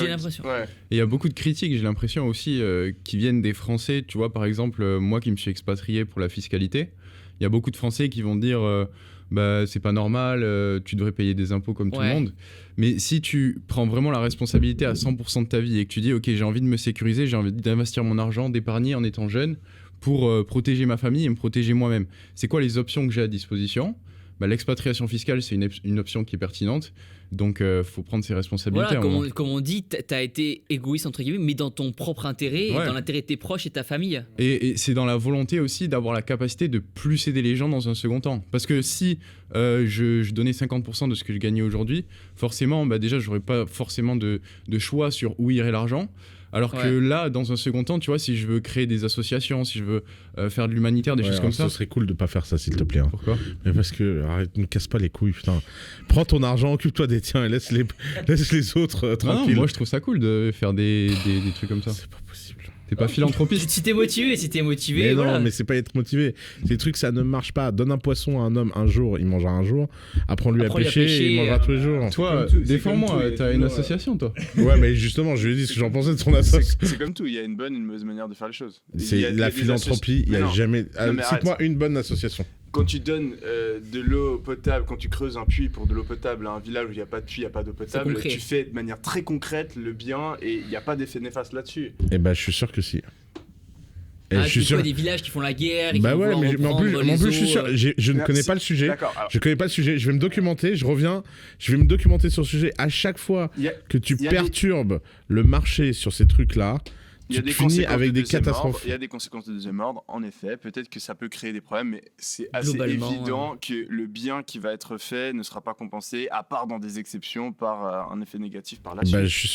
J'ai l'impression. Ouais. Et il y a beaucoup de critiques, j'ai l'impression aussi, qui viennent des Français. Tu vois, par exemple, moi qui me suis expatrié pour la fiscalité, il y a beaucoup de Français qui vont dire bah, c'est pas normal, tu devrais payer des impôts comme tout le monde. Mais si tu prends vraiment la responsabilité à 100% de ta vie et que tu dis, ok, j'ai envie de me sécuriser, j'ai envie d'investir mon argent, d'épargner en étant jeune pour protéger ma famille et me protéger moi-même. C'est quoi les options que j'ai à disposition? Bah, l'expatriation fiscale, c'est une option qui est pertinente. Donc, faut prendre ses responsabilités. Voilà, comme on dit, t'as été égoïste, entre guillemets, mais dans ton propre intérêt, et dans l'intérêt de tes proches et de ta famille. Et c'est dans la volonté aussi d'avoir la capacité de plus aider les gens dans un second temps. Parce que si je donnais 50% de ce que je gagnais aujourd'hui, forcément, bah, déjà, j'aurais pas forcément de choix sur où irait l'argent. Alors que là, dans un second temps, tu vois, si je veux créer des associations, si je veux faire de l'humanitaire, des choses comme ça. Ce serait cool de pas faire ça, s'il te plaît. Hein. Pourquoi? Mais parce que, arrête, ne casse pas les couilles, putain. Prends ton argent, occupe-toi des tiens et laisse les autres tranquilles. Non, moi, je trouve ça cool de faire des trucs comme ça. C'est pas possible. T'es pas philanthropiste? Si t'es motivé, mais voilà. non, mais c'est pas être motivé. Ces trucs, ça ne marche pas. Donne un poisson à un homme un jour, il mangera un jour. Apprends-lui à pêcher, il mangera tous les jours. Toi, défends-moi, t'as une association, toi. Ouais, mais justement, je lui ai dit ce que j'en pensais de son association. C'est comme tout, il y a une bonne et une mauvaise manière de faire les choses. C'est la philanthropie, il n'y a jamais. Cite-moi une bonne association. Quand tu donnes de l'eau potable, quand tu creuses un puits pour de l'eau potable à un village où il n'y a pas de puits, il n'y a pas d'eau potable, tu fais de manière très concrète le bien et il n'y a pas d'effet néfaste là-dessus. Eh ben, je suis sûr que si. Je suis sûr. Des villages qui font la guerre. Et bah qui ouais, mais en plus, je suis sûr. Je ne connais pas le sujet. Je connais pas le sujet. Je vais me documenter. Je reviens. Je vais me documenter sur le sujet. À chaque fois que tu perturbes le marché sur ces trucs-là, tu finis avec des catastrophes. Il y a des conséquences de deuxième ordre, en effet. Peut-être que ça peut créer des problèmes, mais c'est assez évident que le bien qui va être fait ne sera pas compensé, à part dans des exceptions, par un effet négatif par la suite. Je suis